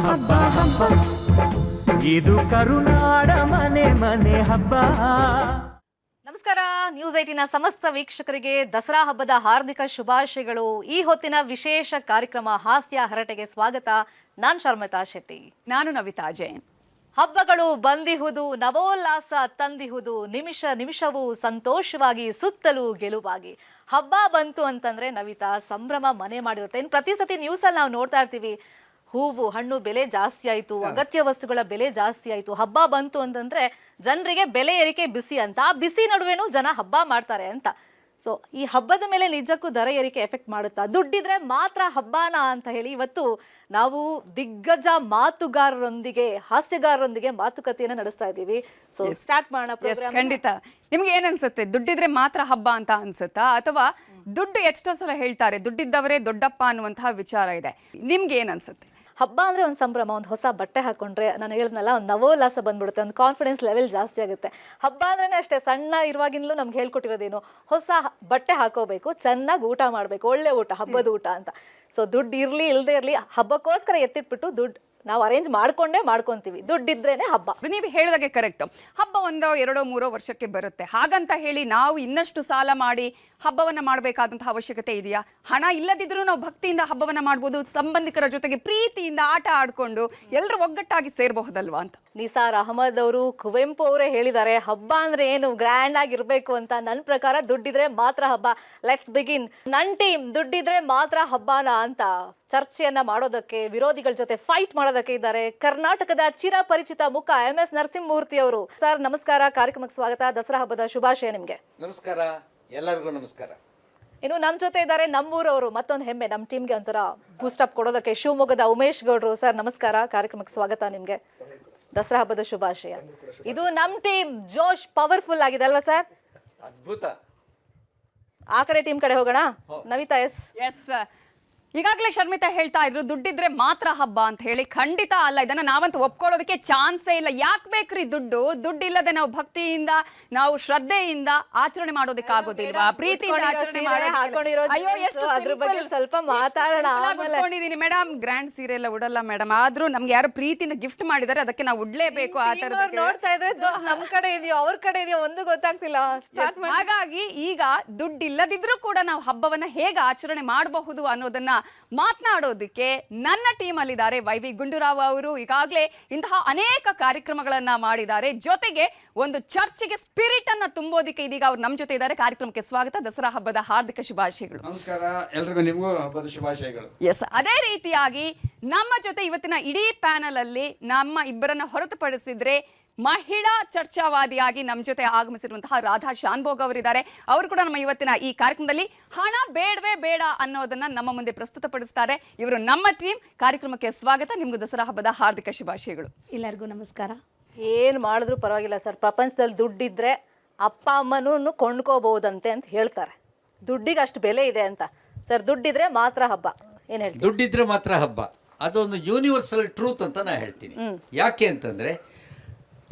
ಹಬ್ಬ ಹಬ್ಬ ಇದು ಕರುನಾಡ ಮನೆ ಮನೆ ಹಬ್ಬ. ನಮಸ್ಕಾರ. ನ್ಯೂಸ್ 18ನ ಸಮಸ್ತ ವೀಕ್ಷಕರಿಗೆ ದಸರಾ ಹಬ್ಬದ ಹಾರ್ದಿಕ ಶುಭಾಶಯಗಳು. ಈ ಹೊತ್ತಿನ ವಿಶೇಷ ಕಾರ್ಯಕ್ರಮ ಹಾಸ್ಯ ಹರಟೆಗೆ ಸ್ವಾಗತ. ನಾನ್ ಶರ್ಮಿತಾ ಶೆಟ್ಟಿ. ನಾನು ನವಿತಾ ಜೈನ್. ಹಬ್ಬಗಳು ಬಂದಿಹುದು, ನವೋಲ್ಲಾಸ ತಂದಿಹುದು, ನಿಮಿಷ ನಿಮಿಷವೂ ಸಂತೋಷವಾಗಿ ಸುತ್ತಲೂ ಗೆಲುವಾಗಿ. ಹಬ್ಬ ಬಂತು ಅಂತಂದ್ರೆ ನವಿತಾ ಸಂಭ್ರಮ ಮನೆ ಮಾಡಿರುತ್ತೆ. ಇನ್ನು ಪ್ರತಿ ಸತಿ ನ್ಯೂಸಲ್ಲಿ ನಾವು ನೋಡ್ತಾ ಇರ್ತೀವಿ, ಹೂವು ಹಣ್ಣು ಬೆಲೆ ಜಾಸ್ತಿ ಆಯಿತು, ಅಗತ್ಯ ವಸ್ತುಗಳ ಬೆಲೆ ಜಾಸ್ತಿ ಆಯಿತು. ಹಬ್ಬ ಬಂತು ಅಂತಂದ್ರೆ ಜನರಿಗೆ ಬೆಲೆ ಏರಿಕೆ ಬಿಸಿ ಅಂತ, ಆ ಬಿಸಿ ನಡುವೆನೂ ಜನ ಹಬ್ಬ ಮಾಡ್ತಾರೆ ಅಂತ. ಸೊ ಈ ಹಬ್ಬದ ಮೇಲೆ ನಿಜಕ್ಕೂ ದರ ಏರಿಕೆ ಎಫೆಕ್ಟ್ ಮಾಡುತ್ತಾ? ದುಡ್ಡಿದ್ರೆ ಮಾತ್ರ ಹಬ್ಬನಾ ಅಂತ ಹೇಳಿ ಇವತ್ತು ನಾವು ದಿಗ್ಗಜ ಮಾತುಗಾರರೊಂದಿಗೆ, ಹಾಸ್ಯಗಾರರೊಂದಿಗೆ ಮಾತುಕತೆಯನ್ನು ನಡೆಸ್ತಾ ಇದ್ದೀವಿ. ಸೊ ಸ್ಟಾರ್ಟ್ ಮಾಡೋಣ ಪ್ರೋಗ್ರಾಮ್. ಖಂಡಿತ. ನಿಮ್ಗೆ ಏನ್ ಅನ್ಸುತ್ತೆ, ದುಡ್ಡಿದ್ರೆ ಮಾತ್ರ ಹಬ್ಬ ಅಂತ ಅನ್ಸುತ್ತಾ, ಅಥವಾ ದುಡ್ಡು ಎಷ್ಟೋ ಸಲ ಹೇಳ್ತಾರೆ ದುಡ್ಡಿದ್ದವರೇ ದೊಡ್ಡಪ್ಪ ಅನ್ನುವಂತಹ ವಿಚಾರ ಇದೆ, ನಿಮ್ಗೆ ಏನ್ ಅನ್ಸುತ್ತೆ? ಹಬ್ಬ ಅಂದರೆ ಒಂದು ಸಂಭ್ರಮ. ಒಂದು ಹೊಸ ಬಟ್ಟೆ ಹಾಕೊಂಡ್ರೆ, ನಾನು ಹೇಳಿದ್ನಲ್ಲ, ಒಂದು ನವೋಲ್ಲಾಸ ಬಂದ್ಬಿಡುತ್ತೆ, ಒಂದು ಕಾನ್ಫಿಡೆನ್ಸ್ ಲೆವೆಲ್ ಜಾಸ್ತಿ ಆಗುತ್ತೆ. ಹಬ್ಬ ಅಂದ್ರೇ ಅಷ್ಟೇ, ಸಣ್ಣ ಇರುವಾಗಿಂದಲೂ ನಮ್ಗೆ ಹೇಳ್ಕೊಟ್ಟಿರೋದೇನು, ಹೊಸ ಬಟ್ಟೆ ಹಾಕೋಬೇಕು, ಚೆನ್ನಾಗಿ ಊಟ ಮಾಡಬೇಕು, ಒಳ್ಳೆ ಊಟ, ಹಬ್ಬದ ಊಟ ಅಂತ. ಸೊ ದುಡ್ಡು ಇರಲಿ ಇಲ್ಲದೆ ಇರಲಿ, ಹಬ್ಬಕ್ಕೋಸ್ಕರ ಎತ್ತಿಟ್ಬಿಟ್ಟು ದುಡ್ಡು ನಾವು ಅರೇಂಜ್ ಮಾಡ್ಕೊಂತೀವಿ. ದುಡ್ಡಿದ್ರೇನೆ ಹಬ್ಬ. ನೀವು ಹೇಳಿದಾಗೆ ಕರೆಕ್ಟ್. ಹಬ್ಬ 1, 2, 3 ವರ್ಷಕ್ಕೆ ಬರುತ್ತೆ. ಹಾಗಂತ ಹೇಳಿ ನಾವು ಇನ್ನಷ್ಟು ಸಾಲ ಮಾಡಿ ಹಬ್ಬವನ್ನ ಮಾಡಬೇಕಾದಂತಹ ಅವಶ್ಯಕತೆ ಇದೆಯಾ? ಹಣ ಇಲ್ಲದಿದ್ರೂ ನಾವು ಭಕ್ತಿಯಿಂದ ಹಬ್ಬವನ್ನ ಮಾಡ್ಬೋದು, ಸಂಬಂಧಿಕರ ಜೊತೆಗೆ ಪ್ರೀತಿಯಿಂದ ಆಟ ಆಡ್ಕೊಂಡು ಎಲ್ಲರೂ ಒಗ್ಗಟ್ಟಾಗಿ ಸೇರಬಹುದಲ್ವಾ ಅಂತ. ನಿಸಾರ್ ಅಹಮದ್ ಅವರು, ಕುವೆಂಪು ಅವರೇ ಹೇಳಿದ್ದಾರೆ, ಹಬ್ಬ ಅಂದ್ರೆ ಏನು, ಗ್ರ್ಯಾಂಡ್ ಆಗಿರ್ಬೇಕು ಅಂತ. ನನ್ನ ಪ್ರಕಾರ ದುಡ್ಡಿದ್ರೆ ಮಾತ್ರ ಹಬ್ಬ. Let's begin. ನನ್ನ ಟೀಮ್ ದುಡ್ಡಿದ್ರೆ ಮಾತ್ರ ಹಬ್ಬನ ಅಂತ ಚರ್ಚೆಯನ್ನ ಮಾಡೋದಕ್ಕೆ, ವಿರೋಧಿಗಳ ಜೊತೆ ಫೈಟ್ ಮಾಡೋದಕ್ಕೆ ಇದ್ದಾರೆ ಕರ್ನಾಟಕದ ಚಿರಪರಿಚಿತ ಮುಖ MS ನರಸಿಂಹಮೂರ್ತಿ ಅವರು. ಸರ್ ನಮಸ್ಕಾರ, ಕಾರ್ಯಕ್ರಮಕ್ಕೆ ಸ್ವಾಗತ. ದಸರಾ ಹಬ್ಬದ ಶುಭಾಶಯ ನಿಮ್ಗೆ. ನಮಸ್ಕಾರ, ಎಲ್ಲರಿಗೂ ನಮಸ್ಕಾರ. ಇನ್ನು ನಮ್ಮ ಜೊತೆ ಇದ್ದಾರೆ ನಮ್ಮೂರವರು, ಮತ್ತೊಂದು ಹೆಮ್ಮೆ ನಮ್ಮ ಟೀಮ್ಗೆ ಒಂಥರ ಬೂಸ್ಟಪ್ ಕೊಡೋದಕ್ಕೆ, ಶಿವಮೊಗ್ಗದ ಉಮೇಶ್ ಗೌಡ್ರು. ಸರ್ ನಮಸ್ಕಾರ, ಕಾರ್ಯಕ್ರಮಕ್ಕೆ ಸ್ವಾಗತ ನಿಮ್ಗೆ. ದಸರಾ ಹಬ್ಬದ ಶುಭಾಶಯ. ಇದು ನಮ್ಮ ಟೀಮ್ ಜೋಶ್ ಪವರ್ಫುಲ್ ಆಗಿದೆ ಅಲ್ವಾ ಸರ್? ಅದ್ಭುತ. ಆ ಕಡೆ ಟೀಮ್ ಕಡೆ ಹೋಗೋಣ. ನವಿತಾ ಎಸ್. ಈಗಾಗಲೇ ಶರ್ಮಿತಾ ಹೇಳ್ತಾ ಇದ್ರು ದುಡ್ಡಿದ್ರೆ ಮಾತ್ರ ಹಬ್ಬ ಅಂತ ಹೇಳಿ. ಖಂಡಿತ ಅಲ್ಲ, ಇದನ್ನ ನಾವಂತೂ ಒಪ್ಕೊಳ್ಳೋದಕ್ಕೆ ಚಾನ್ಸೇ ಇಲ್ಲ. ಯಾಕೆ ಬೇಕ್ರಿ ದುಡ್ಡು? ದುಡ್ಡಿಲ್ಲದೆ ನಾವು ಭಕ್ತಿಯಿಂದ, ನಾವು ಶ್ರದ್ಧೆಯಿಂದ ಆಚರಣೆ ಮಾಡೋದಕ್ಕೆ ಆಗೋದಿಲ್ವಾ? ಪ್ರೀತಿಯಿಂದ ಆಚರಣೆ ಅಯ್ಯೋ ಎಷ್ಟು ಅದ್ರ ಬಗ್ಗೆ ಸ್ವಲ್ಪ ಮಾತಾಡೋಣ. ಉಟ್ಕೊಂಡಿದೀನಿ ಮೇಡಮ್, ಗ್ರ್ಯಾಂಡ್ ಸೀರೆ ಎಲ್ಲ ಉಡಲ್ಲ ಮೇಡಮ್, ಆದ್ರೂ ನಮ್ಗೆ ಯಾರು ಪ್ರೀತಿಯಿಂದ ಗಿಫ್ಟ್ ಮಾಡಿದಾರೆ ಅದಕ್ಕೆ ನಾವು ಉಡ್ಲೇಬೇಕು. ಆ ತರ ನೋಡ್ತಾ ಇದ್ರೆ ನಮ್ ಕಡೆ ಇದೆಯೋ ಅವ್ರ ಕಡೆ ಇದೆಯೋ ಒಂದು ಗೊತ್ತಾಗ್ತಿಲ್ಲ. ಹಾಗಾಗಿ ಈಗ ದುಡ್ಡಿಲ್ಲದಿದ್ರೂ ಕೂಡ ನಾವು ಹಬ್ಬವನ್ನ ಹೇಗೆ ಆಚರಣೆ ಮಾಡಬಹುದು ಅನ್ನೋದನ್ನ ಮಾತನಾಡೋದಕ್ಕೆ ನನ್ನ ಟೀಮ್ ಅಲ್ಲಿದ್ದಾರೆ YV ಗುಂಡೂರಾವ್ ಅವರು. ಈಗಾಗಲೇ ಇಂತಹ ಅನೇಕ ಕಾರ್ಯಕ್ರಮಗಳನ್ನ ಮಾಡಿದ್ದಾರೆ, ಜೊತೆಗೆ ಒಂದು ಚರ್ಚೆಗೆ ಸ್ಪಿರಿಟ್ ಅನ್ನ ತುಂಬೋದಕ್ಕೆ ಇದೀಗ ಅವ್ರು ನಮ್ಮ ಜೊತೆ ಇದ್ದಾರೆ. ಕಾರ್ಯಕ್ರಮಕ್ಕೆ ಸ್ವಾಗತ. ದಸರಾ ಹಬ್ಬದ ಹಾರ್ದಿಕ ಶುಭಾಶಯಗಳು. ನಮಸ್ಕಾರ, ಎಲ್ರಿಗೂ ನಿಮಗೂ ಹಬ್ಬದ ಶುಭಾಶಯಗಳು. ಎಸ್, ಅದೇ ರೀತಿಯಾಗಿ ನಮ್ಮ ಜೊತೆ ಇವತ್ತಿನ ಇಡೀ ಪ್ಯಾನಲ್ ಅಲ್ಲಿ ನಮ್ಮ ಇಬ್ಬರನ್ನ ಹೊರತುಪಡಿಸಿದ್ರೆ ಮಹಿಳಾ ಚರ್ಚಾವಾದಿಯಾಗಿ ನಮ್ಮ ಜೊತೆ ಆಗಮಿಸಿರುವಂತಹ ರಾಧಾ ಶಾನ್ಭೋಗ್ ಅವರಿದ್ದಾರೆ. ಅವರು ಕೂಡ ನಮ್ಮ ಇವತ್ತಿನ ಈ ಕಾರ್ಯಕ್ರಮದಲ್ಲಿ ಹಣ ಬೇಡವೇ ಬೇಡ ಅನ್ನೋದನ್ನ ನಮ್ಮ ಮುಂದೆ ಪ್ರಸ್ತುತಪಡಿಸ್ತಾರೆ. ಇವರು ನಮ್ಮ ಟೀಮ್. ಕಾರ್ಯಕ್ರಮಕ್ಕೆ ಸ್ವಾಗತ. ನಿಮ್ಗೂ ದಸರಾ ಹಬ್ಬದ ಹಾರ್ದಿಕ ಶುಭಾಶಯಗಳು. ಎಲ್ಲರಿಗೂ ನಮಸ್ಕಾರ. ಏನ್ ಮಾಡಿದ್ರು ಪರವಾಗಿಲ್ಲ ಸರ್, ಪ್ರಪಂಚದಲ್ಲಿ ದುಡ್ಡಿದ್ರೆ ಅಪ್ಪ ಅಮ್ಮನೂ ಕೊಂಡ್ಕೋಬಹುದಂತೆ ಅಂತ ಹೇಳ್ತಾರೆ. ದುಡ್ಡಿಗೆ ಅಷ್ಟು ಬೆಲೆ ಇದೆ ಅಂತ. ಸರ್ ದುಡ್ಡಿದ್ರೆ ಮಾತ್ರ ಹಬ್ಬ, ಏನ್ ಹೇಳ್ತೀವಿ? ದುಡ್ಡಿದ್ರೆ ಮಾತ್ರ ಹಬ್ಬ, ಅದೊಂದು ಯೂನಿವರ್ಸಲ್ ಟ್ರೂತ್ ಅಂತ ನಾ ಹೇಳ್ತೀನಿ. ಯಾಕೆ ಅಂತಂದ್ರೆ,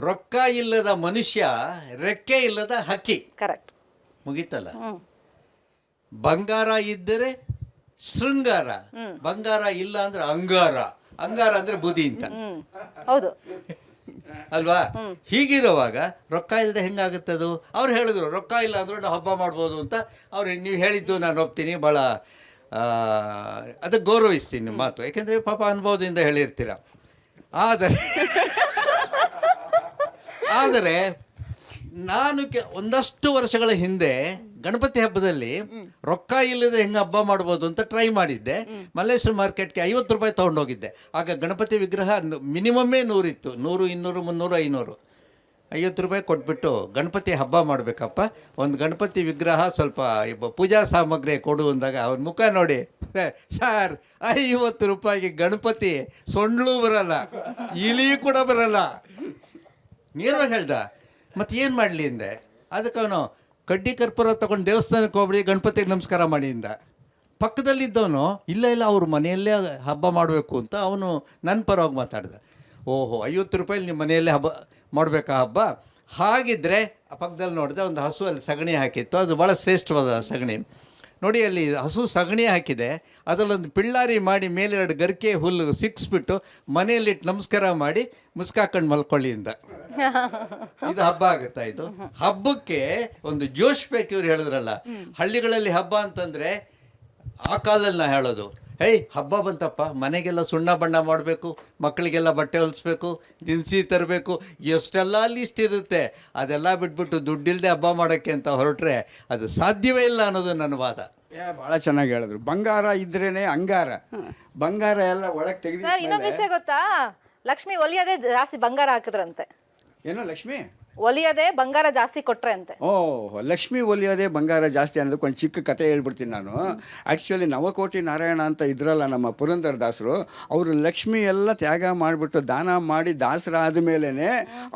ರೊಕ್ಕ ಇಲ್ಲದ ಮನುಷ್ಯ ರೆಕ್ಕೆ ಇಲ್ಲದ ಹಕ್ಕಿ. ಕರೆಕ್ಟ್. ಮುಗೀತಲ್ಲ. ಬಂಗಾರ ಇದ್ದರೆ ಶೃಂಗಾರ, ಬಂಗಾರ ಇಲ್ಲ ಅಂದ್ರೆ ಅಂಗಾರ, ಅಂಗಾರ ಅಂದ್ರೆ ಬುದ್ಧಿ ಅಂತ. ಹೌದು ಅಲ್ವಾ? ಹೀಗಿರುವಾಗ ರೊಕ್ಕ ಇಲ್ಲದೆ ಹೆಂಗಾಗುತ್ತದು? ಅವ್ರು ಹೇಳಿದ್ರು ರೊಕ್ಕ ಇಲ್ಲ ಅಂದ್ರೂ ನಾವು ಹಬ್ಬ ಮಾಡ್ಬೋದು ಅಂತ. ಅವ್ರು ನೀವು ಹೇಳಿದ್ದು ನಾನು ಒಪ್ತೀನಿ, ಭಾಳ ಅದಕ್ಕೆ ಗೌರವಿಸ್ತೀನಿ ನಿಮ್ಮ ಮಾತು. ಯಾಕೆಂದರೆ ಪಾಪ ಅನುಭವದಿಂದ ಹೇಳಿರ್ತೀರ. ಆದರೆ ನಾನು ಒಂದಷ್ಟು ವರ್ಷಗಳ ಹಿಂದೆ ಗಣಪತಿ ಹಬ್ಬದಲ್ಲಿ ರೊಕ್ಕ ಇಲ್ಲದೆ ಹೆಂಗೆ ಹಬ್ಬ ಮಾಡ್ಬೋದು ಅಂತ ಟ್ರೈ ಮಾಡಿದ್ದೆ. ಮಲ್ಲೇಶ್ವರ ಮಾರ್ಕೆಟ್ಗೆ 50 ರೂಪಾಯಿ ತೊಗೊಂಡೋಗಿದ್ದೆ. ಆಗ ಗಣಪತಿ ವಿಗ್ರಹ ಮಿನಿಮಮ್ಮೇ 100 ಇತ್ತು. 100, 200, 300, 500. 50 ರೂಪಾಯಿ ಕೊಟ್ಬಿಟ್ಟು ಗಣಪತಿ ಹಬ್ಬ ಮಾಡಬೇಕಪ್ಪ, ಒಂದು ಗಣಪತಿ ವಿಗ್ರಹ ಸ್ವಲ್ಪ ಪೂಜಾ ಸಾಮಗ್ರಿ ಕೊಡು ಅಂದಾಗ ಅವ್ರ ಮುಖ ನೋಡಿ, ಸರ್ 50 ರೂಪಾಯಿಗೆ ಗಣಪತಿ ಸೊಂಡ್ಲು ಬರಲ್ಲ, ಇಲಿ ಕೂಡ ಬರಲ್ಲ. ನೇರವಾಗಿ ಹೇಳ್ದ. ಮತ್ತು ಏನು ಮಾಡಲಿ ಅಂದೆ. ಅದಕ್ಕೆ ಅವನು ಕಡ್ಡಿ ಕರ್ಪೂರ ತೊಗೊಂಡು ದೇವಸ್ಥಾನಕ್ಕೆ ಹೋಗ್ಬಿಡಿ, ಗಣಪತಿಗೆ ನಮಸ್ಕಾರ ಮಾಡಿ ಅಂದ. ಪಕ್ಕದಲ್ಲಿದ್ದವನು ಇಲ್ಲ ಅವ್ರ ಮನೆಯಲ್ಲೇ ಹಬ್ಬ ಮಾಡಬೇಕು ಅಂತ ಅವನು ನನ್ನ ಪರವಾಗಿ ಮಾತಾಡ್ದ. ಓಹೋ, 50 ರೂಪಾಯಿ ನಿಮ್ಮ ಮನೆಯಲ್ಲೇ ಹಬ್ಬ ಮಾಡಬೇಕಾ ಹಬ್ಬ? ಹಾಗಿದ್ದರೆ ಪಕ್ಕದಲ್ಲಿ ನೋಡಿದೆ, ಒಂದು ಹಸು ಅಲ್ಲಿ ಸಗಣಿ ಹಾಕಿತ್ತು. ಅದು ಭಾಳ ಶ್ರೇಷ್ಠವಾದ ಸಗಣಿ. ನೋಡಿ ಅಲ್ಲಿ ಹಸು ಸಗಣಿ ಹಾಕಿದೆ, ಅದರಲ್ಲೊಂದು ಪಿಳ್ಳಾರಿ ಮಾಡಿ ಮೇಲೆ 2 ಗರಿಕೆ ಹುಲ್ಲು ಸಿಕ್ಸ್ಬಿಟ್ಟು ಮನೆಯಲ್ಲಿಟ್ಟು ನಮಸ್ಕಾರ ಮಾಡಿ ಮುಸ್ಕಾಕೊಂಡು ಮಲ್ಕೊಳ್ಳಿ ಅಂತ. ಇದು ಹಬ್ಬ ಆಗುತ್ತಾ? ಇದು ಹಬ್ಬಕ್ಕೆ ಒಂದು ಜೋಶ್ ಬೇಕು. ಇವ್ರು ಹೇಳಿದ್ರಲ್ಲ, ಹಳ್ಳಿಗಳಲ್ಲಿ ಹಬ್ಬ ಅಂತಂದ್ರೆ ಆ ಕಾಲದಲ್ಲಿ ನಾ ಹೇಳೋದು, ಹೇಯ್ ಹಬ್ಬ ಬಂತಪ್ಪ, ಮನೆಗೆಲ್ಲ ಸುಣ್ಣ ಬಣ್ಣ ಮಾಡಬೇಕು, ಮಕ್ಕಳಿಗೆಲ್ಲ ಬಟ್ಟೆ ಹೊಲಿಸ್ಬೇಕು, ದಿನಸಿ ತರಬೇಕು, ಎಷ್ಟೆಲ್ಲ ಲಿಸ್ಟ್ ಇರುತ್ತೆ. ಅದೆಲ್ಲ ಬಿಟ್ಬಿಟ್ಟು ದುಡ್ಡಿಲ್ಲದೆ ಹಬ್ಬ ಮಾಡೋಕ್ಕೆ ಅಂತ ಹೊರಟ್ರೆ ಅದು ಸಾಧ್ಯವೇ ಇಲ್ಲ ಅನ್ನೋದು ನನ್ನ ವಾದ. ಭಾಳ ಚೆನ್ನಾಗಿ ಹೇಳಿದ್ರು. ಬಂಗಾರ ಇದ್ರೇನೆ ಅಂಗಾರ, ಬಂಗಾರ ಎಲ್ಲ ಒಳಗೆ ಸರ್ ಇನ್ನೊಂದು ತೆಗೆದು ವಿಷಯ ಗೊತ್ತಾ, ಲಕ್ಷ್ಮಿ ಒಲಿಯದೆ ಜಾಸ್ತಿ ಬಂಗಾರ ಹಾಕಿದ್ರಂತೆ. ಏನೋ ಲಕ್ಷ್ಮಿ ಒಲಿಯದೆ ಬಂಗಾರ ಜಾಸ್ತಿ ಕೊಟ್ರೆ ಅಂತೆ. ಓ, ಲಕ್ಷ್ಮಿ ಒಲಿಯೋದೇ ಬಂಗಾರ ಜಾಸ್ತಿ ಅನ್ನೋದಕ್ಕೆ ಒಂದು ಚಿಕ್ಕ ಕತೆ ಹೇಳ್ಬಿಡ್ತೀನಿ ನಾನು. ಆ್ಯಕ್ಚುಲಿ ನವಕೋಟಿ ನಾರಾಯಣ ಅಂತ ಇದ್ರಲ್ಲ ನಮ್ಮ ಪುರಂದರ ದಾಸರು, ಅವರು ಲಕ್ಷ್ಮಿ ಎಲ್ಲ ತ್ಯಾಗ ಮಾಡಿಬಿಟ್ಟು ದಾನ ಮಾಡಿ ದಾಸರಾದ ಮೇಲೇ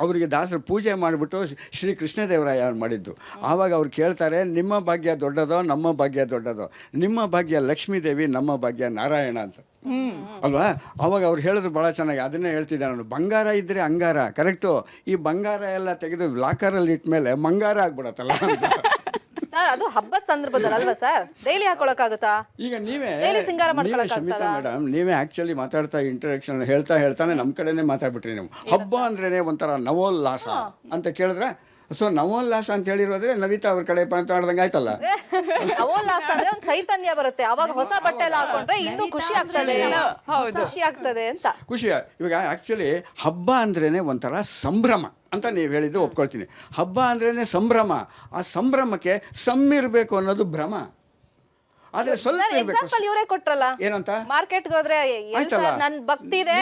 ಅವರಿಗೆ ದಾಸರು ಪೂಜೆ ಮಾಡಿಬಿಟ್ಟು ಶ್ರೀ ಕೃಷ್ಣದೇವರಾಯ ಮಾಡಿದ್ದು. ಆವಾಗ ಅವ್ರು ಕೇಳ್ತಾರೆ, ನಿಮ್ಮ ಭಾಗ್ಯ ದೊಡ್ಡದೋ ನಮ್ಮ ಭಾಗ್ಯ ದೊಡ್ಡದೋ? ನಿಮ್ಮ ಭಾಗ್ಯ ಲಕ್ಷ್ಮೀ ದೇವಿ, ನಮ್ಮ ಭಾಗ್ಯ ನಾರಾಯಣ ಅಂತ ಅಲ್ವಾ? ಅವಾಗ ಅವ್ರು ಹೇಳಿದ್ರು ಭಾಳ ಚೆನ್ನಾಗಿ. ಅದನ್ನೇ ಹೇಳ್ತಿದ್ದೆ ನಾನು, ಬಂಗಾರ ಇದ್ದರೆ ಅಂಗಾರ. ಕರೆಕ್ಟು. ಈ ಬಂಗಾರ ಎಲ್ಲ ತೆಗೆದು ಲಾಕರಲ್ಲಿ ಇಟ್ಮೇಲೆ ಮಂಗಾರ ಆಗ್ಬಿಡತ್ತಲ್ಲ. ಸರ್ ಅದು ಹಬ್ಬದ ಸಂದರ್ಭದಲ್ಲಿ ಅಲ್ವಾ ಸರ್, ಡೈಲಿ ಹಾಕೊಳಕ್ಕಾಗುತ್ತಾ? ಈಗ ನೀವೇ ಸಿಂಗಾರ ಶಮಿತಾ ಮೇಡಮ್, ನೀವೇ ಆ್ಯಕ್ಚುಲಿ ಮಾತಾಡ್ತಾ ಇಂಟ್ರಡಕ್ಷನ್ ಹೇಳ್ತಾನೆ ನಮ್ಮ ಕಡೆನೇ ಮಾತಾಡ್ಬಿಟ್ರಿ ನೀವು. ಹಬ್ಬ ಅಂದ್ರೇ ಒಂಥರ ನವೋಲ್ಲಾಸ ಅಂತ ಕೇಳಿದ್ರೆ, ಸೊ ನವೋಲ್ಲಾಸ ಅಂತ ಹೇಳಿರೋದ್ರೆ ನವಿತಾ ಅವ್ರ ಕಡೆ ಮಾತಾಡ್ದಂಗೆ ಆಯ್ತಲ್ಲ. ನವೋಲ್ಲಾಸ ಅಂದ್ರೆ ಒಂದು ಚೈತನ್ಯ ಬರುತ್ತೆ, ಅವಾಗ ಹೊಸ ಬಟ್ಟೆ ಎಲ್ಲ ಹಾಕೊಂಡ್ರೆ ಇನ್ನೂ ಖುಷಿ ಆಗ್ತದೆ, ಖುಷಿ ಆಗ್ತದೆ ಅಂತ. ಖುಷಿ. ಇವಾಗ ಆ್ಯಕ್ಚುಲಿ ಹಬ್ಬ ಅಂದ್ರೇ ಒಂಥರ ಸಂಭ್ರಮ ಅಂತ ನೀವು ಹೇಳಿದ್ದು ಒಪ್ಕೊಳ್ತೀನಿ. ಹಬ್ಬ ಅಂದ್ರೇ ಸಂಭ್ರಮ. ಆ ಸಂಭ್ರಮಕ್ಕೆ ಸಮ್ಮಿರಬೇಕು ಅನ್ನೋದು ಭ್ರಮ. ಆದ್ರೆ ಸ್ವಲ್ಪ ಇರಬೇಕು. ಎಕ್ಸಾಂಪಲ್ ಇವರೇ ಕೊಟ್ರಲ್ಲ, ಏನಂತ? ಮಾರ್ಕೆಟ್ಗೆ ಹೋದ್ರೆ ನನ್ ಭಕ್ತಿ ಇದೆ,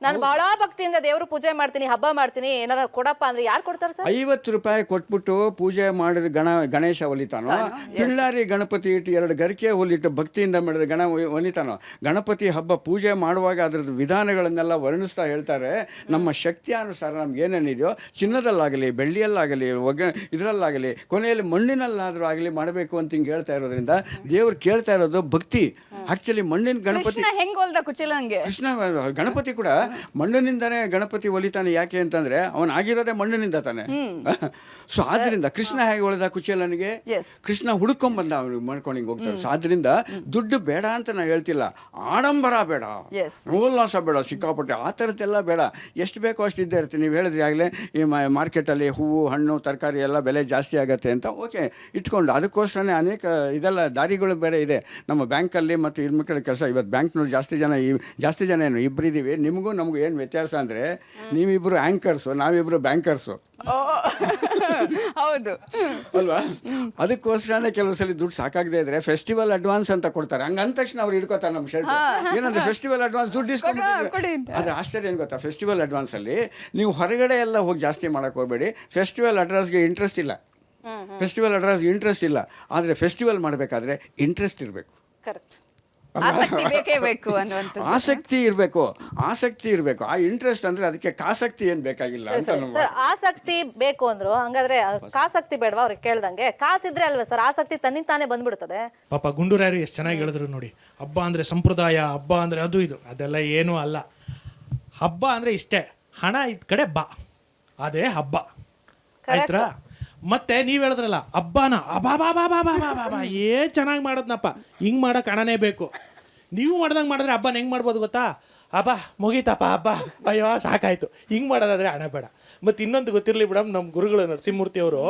ನಾನು ಬಹಳ ಭಕ್ತಿಯಿಂದ ದೇವ್ರು ಪೂಜೆ ಮಾಡ್ತೀನಿ, ಹಬ್ಬ ಮಾಡ್ತೀನಿ, ಏನಾರ ಕೊಡಪ್ಪ ಅಂದ್ರೆ ಯಾರು ಕೊಡ್ತಾರೆ ಸರ್? 50 ರೂಪಾಯಿ ಕೊಟ್ಬಿಟ್ಟು ಪೂಜೆ ಮಾಡಿದ ಗಣೇಶ ಹೊಲಿತಾನೋ, ಪಿಳ್ಳಾರಿ ಗಣಪತಿ ಇಟ್ಟು 2 ಗರಿಕೆ ಹುಲ್ಲಿಟ್ಟು ಭಕ್ತಿಯಿಂದ ಮಾಡಿದ ಹೊಲಿತಾನೋ. ಗಣಪತಿ ಹಬ್ಬ ಪೂಜೆ ಮಾಡುವಾಗ ಅದ್ರದ್ದು ವಿಧಾನಗಳನ್ನೆಲ್ಲ ವರ್ಣಿಸ್ತಾ ಹೇಳ್ತಾರೆ. ನಮ್ಮ ಶಕ್ತಿಯಾನುಸಾರ ನಮ್ಗೆ ಏನೇನಿದೆಯೋ, ಚಿನ್ನದಲ್ಲಾಗಲಿ ಬೆಳ್ಳಿಯಲ್ಲಾಗಲಿ ಇದರಲ್ಲಾಗಲಿ ಕೊನೆಯಲ್ಲಿ ಮಣ್ಣಿನಲ್ಲಾದರೂ ಆಗಲಿ ಮಾಡಬೇಕು ಅಂತ ಹಿಂಗೆ ಹೇಳ್ತಾ ಇರೋದ್ರಿಂದ ದೇವ್ರು ಕೇಳ್ತಾ ಇರೋದು ಭಕ್ತಿ. ಆಕ್ಚುಲಿ ಮಣ್ಣಿನ ಗಣಪತಿ ಹೆಂಗ್ ಹೊಲ್ದ ಕುಚಲಂಗೆ, ಕೃಷ್ಣ ಗಣಪತಿ ಕೂಡ ಮಣ್ಣಿನಿಂದಾನೇ ಗಣಪತಿ ಹೊಲಿತಾನೆ. ಯಾಕೆ ಅಂತಂದ್ರೆ ಅವನ್ ಆಗಿರೋದೇ ಮಣ್ಣಿನಿಂದ ತಾನೆ. ಸೊ ಆದ್ರಿಂದ ಕೃಷ್ಣ ಹೇಗೆ ಹೊಳೆದ ಕುಚೇಲನಿಗೆ, ಕೃಷ್ಣ ಹುಡ್ಕೊಂಡ್ ಅವ್ರು ಮಾಡ್ಕೊಂಡು ಹಿಂಗೆ ಹೋಗ್ತಾರೆ. ಸೊ ಆದ್ರಿಂದ ದುಡ್ಡು ಬೇಡ ಅಂತ ನಾ ಹೇಳ್ತಿಲ್ಲ, ಆಡಂಬರ ಬೇಡ, ಉಲ್ಲಾಸ ಬೇಡ, ಸಿಕ್ಕಾಪಟ್ಟೆ ಆ ಥರದ್ದೆಲ್ಲ ಬೇಡ. ಎಷ್ಟು ಬೇಕೋ ಅಷ್ಟು ಇದ್ದೇ ಇರ್ತೀನಿ. ನೀವು ಹೇಳಿದ್ರಿ ಆಗಲೇ ಈ ಮಾರ್ಕೆಟಲ್ಲಿ ಹೂವು ಹಣ್ಣು ತರಕಾರಿ ಎಲ್ಲ ಬೆಲೆ ಜಾಸ್ತಿ ಆಗುತ್ತೆ ಅಂತ. ಓಕೆ, ಇಟ್ಕೊಂಡು ಅದಕ್ಕೋಸ್ಕರನೇ ಅನೇಕ ಇದೆಲ್ಲ ದಾರಿಗಳು ಬೇರೆ ಇದೆ. ನಮ್ಮ ಬ್ಯಾಂಕಲ್ಲಿ ಮತ್ತು ಇನ್ನು ಕಡೆ ಕೆಲಸ. ಇವತ್ತು ಬ್ಯಾಂಕ್ನವ್ರು ಜಾಸ್ತಿ ಜನ ಏನು ಇಬ್ಬರಿದ್ದೀವಿ. ನಿಮಗೂ ನಮಗೂ ಏನು ವ್ಯತ್ಯಾಸ ಅಂದರೆ, ನೀವಿಬ್ಬರು ಆ್ಯಂಕರ್ಸು, ನಾವಿಬ್ಬರು ಬ್ಯಾಂಕರ್ಸು. ಹೌದು ಅಲ್ವಾ? ಅದಕ್ಕೋಸ್ಕರನೇ ಕೆಲವು ಸಲ ದುಡ್ಡು ಸಾಕಾಗದೇ ಇದ್ರೆ ಫೆಸ್ಟಿವಲ್ ಅಡ್ವಾನ್ಸ್ ಅಂತ ಕೊಡ್ತಾರೆ. ಹಂಗೆ ಅಂದ ತಕ್ಷಣ ಅವ್ರು ಹಿಡ್ಕೋತಾರೆ ನಮ್ಮ ಶರ್ಟ್. ಏನಂದ್ರೆ ಫೆಸ್ಟಿವಲ್ ಅಡ್ವಾನ್ಸ್ ದುಡ್ಡು ಇಸ್ಕೊಂಡು. ಆದರೆ ಆಶ್ಚರ್ಯ ಏನು ಗೊತ್ತಾ, ಫೆಸ್ಟಿವಲ್ ಅಡ್ವಾನ್ಸಲ್ಲಿ ನೀವು ಹೊರಗಡೆ ಎಲ್ಲ ಹೋಗಿ ಜಾಸ್ತಿ ಮಾಡೋಕ್ಕೆ ಹೋಗಬೇಡಿ. ಫೆಸ್ಟಿವಲ್ ಅಡ್ವಾನ್ಸ್ಗೆ ಇಂಟ್ರೆಸ್ಟ್ ಇಲ್ಲ. ಫೆಸ್ಟಿವಲ್ ಅಡ್ವಾನ್ಸ್ಗೆ ಇಂಟ್ರೆಸ್ಟ್ ಇಲ್ಲ. ಆದರೆ ಫೆಸ್ಟಿವಲ್ ಮಾಡಬೇಕಾದ್ರೆ ಇಂಟ್ರೆಸ್ಟ್ ಇರಬೇಕು. ಕರೆಕ್ಟ್. ಆಸಕ್ತಿ ಬೇಕೇ ಬೇಕು ಅನ್ನುವಂಥದ್ದು. ಆಸಕ್ತಿ ಇರಬೇಕು. ಆ ಇಂಟ್ರೆಸ್ಟ್ ಅಂದ್ರೆ ಅದಕ್ಕೆ ಕಾಸಕ್ತಿ ಏನ್ ಬೇಕಾಗಿಲ್ಲ ಅಂತ. ಸರ್ ಆಸಕ್ತಿ ಬೇಕು ಅಂದ್ರು, ಹಂಗಾದ್ರೆ ಕಾಸಕ್ತಿ ಬೇಡವಾ? ಅವ್ರಿಗೆ ಕೇಳ್ದಂಗೆ ಕಾಸಿದ್ರೆ ಅಲ್ವಾ ಸರ್ ಆಸಕ್ತಿ ತನ್ನಿಂದ ತಾನೇ ಬಂದ್ಬಿಡ್ತದೆ. ಪಾಪ ಗುಂಡೂರಾಯರು ಎಷ್ಟು ಚೆನ್ನಾಗಿ ಹೇಳಿದ್ರು ನೋಡಿ. ಹಬ್ಬ ಅಂದ್ರೆ ಸಂಪ್ರದಾಯ, ಹಬ್ಬ ಅಂದ್ರೆ ಅದು ಇದು ಅದೆಲ್ಲ ಏನೂ ಅಲ್ಲ. ಹಬ್ಬ ಅಂದ್ರೆ ಇಷ್ಟೇ, ಹಣ ಇದ್ ಕಡೆ ಬಾ, ಅದೇ ಹಬ್ಬ. ಆಯ್ತಾ? ಮತ್ತೆ ನೀವ್ ಹೇಳಿದ್ರಲ್ಲ ಹಬ್ಬನ ಅಬಾ ಏನ್ ಚೆನ್ನಾಗಿ ಮಾಡೋದ್ನಪ್ಪ, ಹಿಂಗ್ ಮಾಡಕ್ ಹಣನೇ ಬೇಕು. ನೀವು ಮಾಡ್ದಂಗೆ ಮಾಡಿದ್ರೆ ಹಬ್ಬನ ಹೆಂಗ್ ಮಾಡ್ಬೋದು ಗೊತ್ತಾ? ಹಬ್ಬ ಮುಗೀತಪ್ಪ, ಹಬ್ಬ ಅಯ್ಯೋ ಸಾಕಾಯ್ತು, ಹಿಂಗ್ ಮಾಡೋದಾದ್ರೆ ಹಣ ಬೇಡ. ಮತ್ತೆ ಇನ್ನೊಂದು ಗೊತ್ತಿರಲಿ ಮೇಡಮ್, ನಮ್ಮ ಗುರುಗಳು ನರಸಿಂಹಮೂರ್ತಿ ಅವರು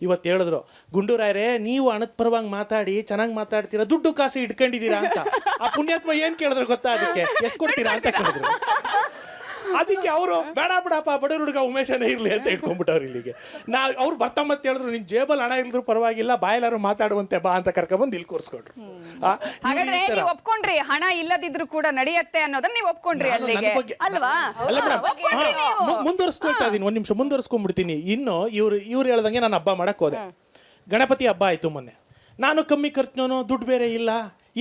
ಇವತ್ತು ಹೇಳಿದ್ರು, ಗುಂಡೂರಾಯರೇ ನೀವು ಹಣದ ಪರವಾಗಿ ಮಾತಾಡಿ ಚೆನ್ನಾಗಿ ಮಾತಾಡ್ತೀರಾ, ದುಡ್ಡು ಕಾಸು ಇಟ್ಕೊಂಡಿದ್ದೀರಾ ಅಂತ. ಆ ಪುಣ್ಯಾತ್ಮ ಏನ್ ಕೇಳಿದ್ರು ಗೊತ್ತಾ? ಅದಕ್ಕೆ ಎಷ್ಟು ಕೊಡ್ತೀರಾ ಅಂತ ಕೇಳಿದ್ರು. ಅದಕ್ಕೆ ಅವರು ಬೇಡ ಬಿಡಪ್ಪ ಬಡ ಹುಡುಗ ಉಮೇಶನೇ ಇರ್ಲಿ ಅಂತ ಇಟ್ಕೊಂಡ್ಬಿಟ್ಟವ್ರು ಇಲ್ಲಿಗೆ. ಅವ್ರು ಬರ್ತಾ ಮತ್ತೆ ಹೇಳಿದ್ರು, ನಿನ್ ಜೇಬಲ್ ಹಣ ಇಲ್ದ್ರು ಪರವಾಗಿಲ್ಲ, ಬಾಯೆಲ್ಲಾರು ಮಾತಾಡುವಂತೆ ಬಾ ಅಂತ ಕರ್ಕೊಂಡ್ಬಂದು ಇಲ್ಲಿ ಕೂರಿಸ್ಕೊಟ್ರು. ಹಾಗಾದ್ರೆ ನೀವು ಒಪ್ಕೊಂಡ್ರಿ, ಹಣ ಇಲ್ಲದಿದ್ರು ಕೂಡ ನಡೆಯುತ್ತೆ ಅನ್ನೋದನ್ನ ನೀವು ಒಪ್ಕೊಂಡ್ರಿ ಅಲ್ಲಿಗೆ ಅಲ್ವಾ? ಮುಂದುವರ್ಸ್ಕೊಳ್ತಾ ಇದೀನಿ, ಒಂದ್ ನಿಮಿಷ ಮುಂದುವರ್ಸ್ಕೊಂಡ್ಬಿಡ್ತೀನಿ. ಇನ್ನು ಇವ್ರು ಹೇಳ್ದಂಗೆ ನಾನು ಹಬ್ಬ ಮಾಡಕ್ ಹೋದೆ. ಗಣಪತಿ ಹಬ್ಬ ಆಯ್ತು ಮೊನ್ನೆ. ನಾನು ಕಮ್ಮಿ ಖರ್ಚಿನೋನು, ದುಡ್ಡು ಬೇರೆ ಇಲ್ಲ,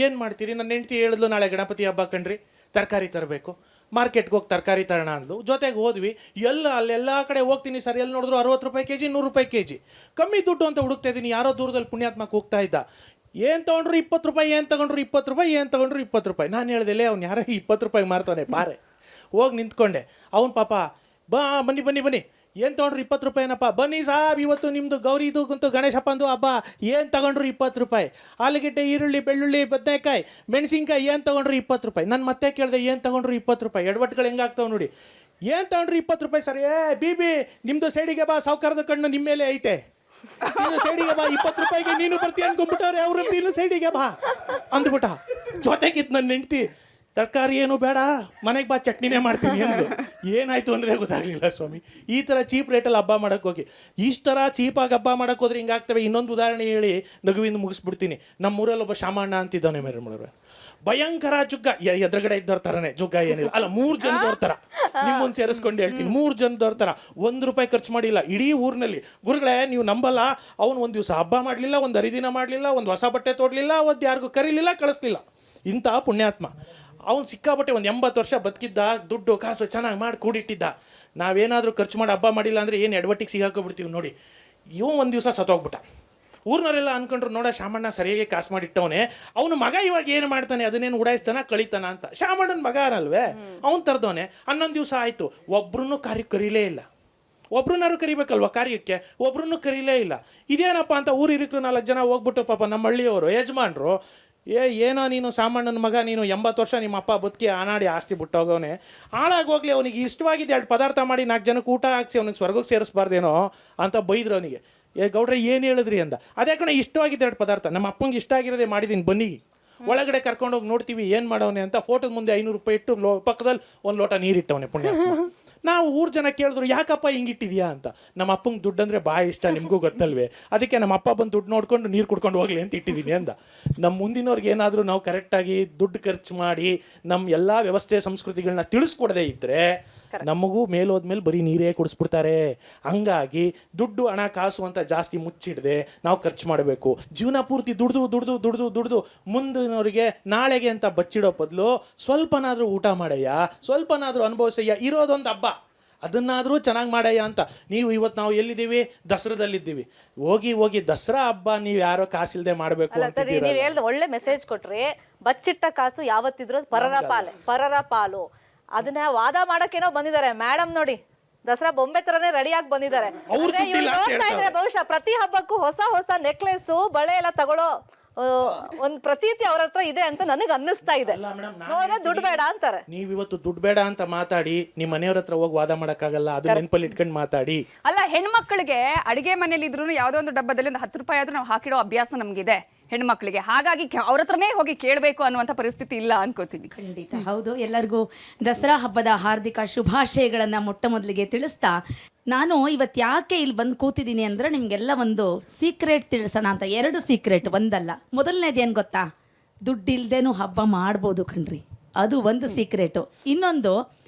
ಏನ್ ಮಾಡ್ತೀರಿ? ನನ್ನ ಹೆಂಡತಿ ಹೇಳಿದ್ಲು, ನಾಳೆ ಗಣಪತಿ ಹಬ್ಬ ಕಣ್ರಿ, ತರಕಾರಿ ತರಬೇಕು, ಮಾರ್ಕೆಟ್ಗೆ ಹೋಗಿ ತರಕಾರಿ ತರೋಣ ಅಂದ್ಲು. ಜೊತೆಗೆ ಹೋದ್ವಿ. ಅಲ್ಲೆಲ್ಲ ಕಡೆ ಹೋಗ್ತೀನಿ ಸರ್, ಎಲ್ಲಿ ನೋಡಿದ್ರು 60 ರೂಪಾಯಿ ಕೆಜಿ, 100 ರೂಪಾಯಿ ಕೆಜಿ, ಕಮ್ಮಿ ದುಡ್ಡು ಅಂತ ಹುಡುಕ್ತಾ ಇದ್ದೀನಿ. ಯಾರೋ ದೂರದಲ್ಲಿ ಪುಣ್ಯಾತ್ಮಕ್ಕೆ ಹೋಗ್ತಾ ಇದ್ದ, ಏನು ತೊಗೊಂಡ್ರು 20 ರೂಪಾಯಿ, ಏನು ತಗೊಂಡ್ರು 20 ರೂಪಾಯಿ, ಏನು ತಗೊಂಡ್ರು 20 ರೂಪಾಯಿ. ನಾನು ಹೇಳ್ದೆ, ಅವ್ನು ಯಾರೋ 20 ರೂಪಾಯಿಗೆ ಮಾರ್ತಾನೆ ಬಾರೆ. ಹೋಗಿ ನಿಂತ್ಕೊಂಡೆ. ಅವ್ನು ಪಾಪ ಬನ್ನಿ ಏನು ತೊಗೊಂಡ್ರು 20 ರೂಪಾಯಿನಪ್ಪ, ಬನ್ನಿ ಸಾಬ್ ಇವತ್ತು ನಿಮ್ಮದು ಗೌರಿದು ಕುಂತು ಗಣೇಶಪ್ಪಂದು ಹಬ್ಬ, ಏನು ತಗೊಂಡ್ರು 20 ರೂಪಾಯಿ, ಆಲೂಗೆಡ್ಡೆ, ಈರುಳ್ಳಿ, ಬೆಳ್ಳುಳ್ಳಿ, ಬದನೆಕಾಯಿ, ಮೆಣಸಿನ್ಕಾಯಿ ಏನು ತೊಗೊಂಡ್ರು 20 ರೂಪಾಯಿ. ನಾನು ಮತ್ತೆ ಕೇಳಿದೆ ಏನು ತೊಗೊಂಡ್ರು 20 ರೂಪಾಯಿ. ಎಡವಟ್ಗಳು ಹೆಂಗಾಗ್ತಾವೆ ನೋಡಿ. ಏನು ತೊಗೊಂಡ್ರು 20 ರೂಪಾಯಿ ಸರ್. ಬಿ ನಿಮ್ಮದು ಸೈಡಿಗೆ ಬಾ, ಸಾವುಕಾರದ ಕಣ್ಣು ನಿಮ್ಮ ಮೇಲೆ ಐತೆ, ನೀನು ಸೈಡಿಗೆ ಬಾ, 20 ರೂಪಾಯಿಗೆ ನೀನು ಬರ್ತೀಯ ಅನ್ಕೊಂಡ್ಬಿಟ್ಟವ್ರೆ ಅವ್ರ, ನೀನು ಸೈಡಿಗೆ ಬಾ ಅಂದ್ಬಿಟ್ಟ. ಜೊತೆಗಿತ್ತು ನನ್ನ ಹೆಂಡ್ತಿ, ತರಕಾರಿ ಏನು ಬೇಡ, ಮನೆಗೆ ಬಾ ಚಟ್ನಿನೇ ಮಾಡ್ತೀನಿ ಅಂದರು. ಏನಾಯಿತು ಅಂದರೆ ಗೊತ್ತಾಗಲಿಲ್ಲ ಸ್ವಾಮಿ. ಈ ಥರ ಚೀಪ್ ರೇಟಲ್ಲಿ ಹಬ್ಬ ಮಾಡೋಕ್ಕೆ ಹೋಗಿ ಇಷ್ಟು ಥರ ಚೀಪಾಗಿ ಹಬ್ಬ ಮಾಡೋಕ್ಕೆ ಹೋದ್ರೆ ಹಿಂಗಾಗ್ತವೆ. ಇನ್ನೊಂದು ಉದಾಹರಣೆ ಹೇಳಿ ನಗುವಿಂದ ಮುಗಿಸ್ಬಿಡ್ತೀನಿ. ನಮ್ಮೂರಲ್ಲಿ ಒಬ್ಬ ಶಾಮಣ್ಣ ಅಂತಿದ್ದಾನೆ ಮೇರೆ ಮಾಡೋರು, ಭಯಂಕರ ಜುಗ್ಗ, ಎದುರುಗಡೆ ಇದ್ದವ್ರ ಥರನೇ, ಜುಗ್ಗ ಏನಿಲ್ಲ ಅಲ್ಲ, 3 ಜನದವ್ರ ಥರ. ನಿಮ್ಮೊಂದು ಸೇರಿಸ್ಕೊಂಡು ಹೇಳ್ತೀನಿ, 3 ಜನದವ್ರ ಥರ, 1 ರೂಪಾಯಿ ಖರ್ಚು ಮಾಡಿಲ್ಲ ಇಡೀ ಊರಿನಲ್ಲಿ. ಗುರುಗಳೇ ನೀವು ನಂಬಲ್ಲ, ಅವನು ಒಂದು ದಿವಸ ಹಬ್ಬ ಮಾಡಲಿಲ್ಲ, ಒಂದು ಹರಿದಿನ ಮಾಡಲಿಲ್ಲ, ಒಂದು ಹೊಸ ಬಟ್ಟೆ ತೊಡಲಿಲ್ಲ, ಒಂದು ಯಾರಿಗೂ ಕರೀಲಿಲ್ಲ, ಕಳಿಸ್ಲಿಲ್ಲ. ಇಂಥ ಪುಣ್ಯಾತ್ಮ ಅವ್ನು ಸಿಕ್ಕಾಬಟ್ಟೆ ಒಂದು 80 ವರ್ಷ ಬದುಕಿದ್ದ, ದುಡ್ಡು ಕಾಸು ಚೆನ್ನಾಗಿ ಮಾಡಿ ಕೂಡಿಟ್ಟಿದ್ದ. ನಾವೇನಾದರೂ ಖರ್ಚು ಮಾಡಿ ಹಬ್ಬ ಮಾಡಿಲ್ಲ ಅಂದರೆ ಏನು ಎಡವಟ್ಟಿಗೆ ಸಿಗಾಕೋಬಿಡ್ತೀವಿ ನೋಡಿ. ಇವ ಒಂದು ದಿವಸ ಸತ್ತೋಗ್ಬಿಟ್ಟ. ಊರಿನವರೆಲ್ಲ ಅನ್ಕೊಂಡ್ರು, ನೋಡ ಶಾಮಣ್ಣ ಸರಿಯಾಗಿ ಕಾಸು ಮಾಡಿಟ್ಟವನೇ, ಅವನು ಮಗ ಇವಾಗ ಏನು ಮಾಡ್ತಾನೆ, ಅದನ್ನೇನು ಉಡಾಯಿಸ್ತಾನ ಕಳಿತಾನ ಅಂತ. ಶಾಮಣ್ಣನ ಮಗ ಅಲ್ವೇ, ಅವ್ನು ತರ್ದವನೆ. 11 ದಿವಸ ಆಯಿತು, ಒಬ್ರನ್ನೂ ಕಾರ್ಯಕ್ಕೆ ಕರೀಲೇ ಇಲ್ಲ. ಒಬ್ರನ್ನಾರು ಕರಿಬೇಕಲ್ವ ಕಾರ್ಯಕ್ಕೆ, ಒಬ್ರನ್ನೂ ಕರೀಲೇ ಇಲ್ಲ. ಇದೇನಪ್ಪ ಅಂತ ಊರು ಹಿರಿಕರು 4 ಜನ ಹೋಗ್ಬಿಟ್ಟು ಪಾಪ ನಮ್ಮ ಹಳ್ಳಿಯವರು ಯಜಮಾನ್ರು, ಏನೋ ನೀನು ಸಾಮಾನ್ಯನ ಮಗ, ನೀನು 80 ವರ್ಷ ನಿಮ್ಮ ಅಪ್ಪ ಬದುಕಿ ಆನಾಡಿ ಆಸ್ತಿ ಬಿಟ್ಟೋಗವನೆ, ಹಾಳಾಗೋಗ್ಲಿ, ಅವನಿಗೆ ಇಷ್ಟವಾಗಿದ್ದು 2 ಪದಾರ್ಥ ಮಾಡಿ 4 ಜನಕ್ಕೆ ಊಟ ಹಾಕ್ಸಿ ಅವನಿಗೆ ಸ್ವರ್ಗಕ್ಕೆ ಸೇರಿಸ್ಬಾರ್ದೇನೋ ಅಂತ ಬೈದ್ರು ಅವನಿಗೆ. ಗೌಡ್ರೆ ಏನು ಹೇಳಿದ್ರಿ ಅಂದ. ಅದೇ ಕಣೆ ಇಷ್ಟವಾಗಿದ್ದು 2 ಪದಾರ್ಥ, ನಮ್ಮ ಅಪ್ಪಂಗೆ ಇಷ್ಟ ಆಗಿರೋದೇ ಮಾಡಿದ್ದೀನಿ, ಬನ್ನಿ ಒಳಗಡೆ ಕರ್ಕೊಂಡೋಗಿ ನೋಡ್ತೀವಿ ಏನು ಮಾಡವನೆ ಅಂತ. ಫೋಟೋದ ಮುಂದೆ 500 ರೂಪಾಯಿ ಇಟ್ಟು ಪಕ್ಕದಲ್ಲಿ 1 ಲೋಟ ನೀರಿಟ್ಟವನೆ ಪುಣ್ಯ. ನಾವು ಊರು ಜನ ಕೇಳಿದ್ರು, ಯಾಕಪ್ಪ ಹಿಂಗಿಟ್ಟಿದ್ಯಾ ಅಂತ. ನಮ್ಮ ಅಪ್ಪಂಗೆ ದುಡ್ಡು ಅಂದರೆ ಭಾಳ ಇಷ್ಟ, ನಿಮಗೂ ಗೊತ್ತಲ್ವೇ, ಅದಕ್ಕೆ ನಮ್ಮ ಅಪ್ಪ ಬಂದು ದುಡ್ಡು ನೋಡ್ಕೊಂಡು ನೀರು ಕುಡ್ಕೊಂಡು ಹೋಗ್ಲಿ ಅಂತ ಇಟ್ಟಿದ್ದೀನಿ ಅಂದ. ನಮ್ಮ ಮುಂದಿನವ್ರಿಗೆ ಏನಾದರೂ ನಾವು ಕರೆಕ್ಟಾಗಿ ದುಡ್ಡು ಖರ್ಚು ಮಾಡಿ ನಮ್ಮ ಎಲ್ಲ ವ್ಯವಸ್ಥೆ ಸಂಸ್ಕೃತಿಗಳನ್ನ ತಿಳಿಸ್ಕೊಡದೇ ಇದ್ದರೆ ನಮಗೂ ಮೇಲೋದ್ಮೇಲೆ ಬರೀ ನೀರೇ ಕುಡಿಸ್ಬಿಡ್ತಾರೆ. ಹಂಗಾಗಿ ದುಡ್ಡು ಹಣ ಕಾಸು ಅಂತ ಜಾಸ್ತಿ ಮುಚ್ಚಿಡದೆ ನಾವು ಖರ್ಚು ಮಾಡಬೇಕು. ಜೀವನ ಪೂರ್ತಿ ದುಡ್ದು ಮುಂದಿನವರಿಗೆ ನಾಳೆಗೆ ಅಂತ ಬಚ್ಚಿಡೋ ಬದಲು ಸ್ವಲ್ಪನಾದರೂ ಊಟ ಮಾಡಯ್ಯ, ಸ್ವಲ್ಪನಾದರೂ ಅನುಭವಿಸಯ್ಯ, ಇರೋದೊಂದು ಹಬ್ಬ ಅದನ್ನಾದರೂ ಚೆನ್ನಾಗಿ ಮಾಡಯ್ಯ ಅಂತ. ನಾವು ಎಲ್ಲಿದ್ದೀವಿ, ದಸರಾದಲ್ಲಿದ್ದೀವಿ. ಹೋಗಿ ದಸರಾ ಹಬ್ಬ ನೀವು ಯಾರೋ ಕಾಸಿಲ್ದೆ ಮಾಡಬೇಕು ಅಂತ ನೀವು ಹೇಳ್ದ ಒಳ್ಳೆ ಮೆಸೇಜ್ ಕೊಟ್ರಿ. ಬಚ್ಚಿಟ್ಟ ಕಾಸು ಯಾವತ್ತಿದ್ರು ಪರರ ಪಾಲು. ಅದನ್ನ ವಾದ ಮಾಡಕ್ಕೇನೋ ಬಂದಿದ್ದಾರೆ ಮೇಡಮ್. ನೋಡಿ ದಸರಾ ಬೊಂಬೆ ತರನೇ ರೆಡಿಯಾಗಿ ಬಂದಿದ್ದಾರೆ. ಬಹುಶಃ ಪ್ರತಿ ಹಬ್ಬಕ್ಕೂ ಹೊಸ ನೆಕ್ಲೆಸ್ ಬಳೆ ಎಲ್ಲ ತಗೊಳ್ಳೋ ಒಂದು ಪ್ರತೀತಿ ಅವ್ರ ಹತ್ರ ಇದೆ ಅಂತ ನನಗೆ ಅನ್ನಿಸ್ತಾ ಇದೆ. ದುಡ್ಡು ಬೇಡ ಅಂತಾರೆ. ನೀವು ಇವತ್ತು ದುಡ್ಡು ಬೇಡ ಅಂತ ಮಾತಾಡಿ ನಿಮ್ಮ ಮನೆಯವ್ರ ಹತ್ರ ಹೋಗಿ ವಾದ ಮಾಡಕ್ಕಾಗಲ್ಲ. ಅದು ನೆನಪಲ್ಲಿ ಇಟ್ಕೊಂಡು ಮಾತಾಡಿ. ಅಲ್ಲ, ಹೆಣ್ಮಕ್ಳಿಗೆ ಅಡಿಗೆ ಮನೇಲಿ ಇದ್ರು ಯಾವುದೋ ಒಂದು ಡಬ್ಬದಲ್ಲಿ ಒಂದು 10 ರೂಪಾಯಿ ಆದ್ರೂ ನಾವು ಹಾಕಿಡೋ ಅಭ್ಯಾಸ ನಮ್ಗಿದೆ ಹೆಣ್ಮಕ್ಳಿಗೆ. ಹಾಗಾಗಿ ಅವ್ರ ಹತ್ರನೇ ಹೋಗಿ ಕೇಳಬೇಕು ಅನ್ನುವಂಥ ಪರಿಸ್ಥಿತಿ ಇಲ್ಲ ಅನ್ಕೋತೀನಿ. ಖಂಡಿತ ಹೌದು. ಎಲ್ಲರಿಗೂ ದಸರಾ ಹಬ್ಬದ ಹಾರ್ದಿಕ ಶುಭಾಶಯಗಳನ್ನು ಮೊಟ್ಟ ಮೊದಲಿಗೆ ತಿಳಿಸ್ತಾ, ನಾನು ಇವತ್ತು ಯಾಕೆ ಇಲ್ಲಿ ಬಂದು ಕೂತಿದ್ದೀನಿ ಅಂದರೆ ನಿಮಗೆಲ್ಲ ಒಂದು ಸೀಕ್ರೆಟ್ ತಿಳಿಸೋಣ ಅಂತ. 2 ಸೀಕ್ರೆಟ್, ಒಂದಲ್ಲ. ಮೊದಲನೇದೇನು ಗೊತ್ತಾ, ದುಡ್ಡಿಲ್ದೇನೂ ಹಬ್ಬ ಮಾಡ್ಬೋದು ಕಣ್ರಿ, ಅದು ಒಂದು ಸೀಕ್ರೆಟು. ಇನ್ನೊಂದು,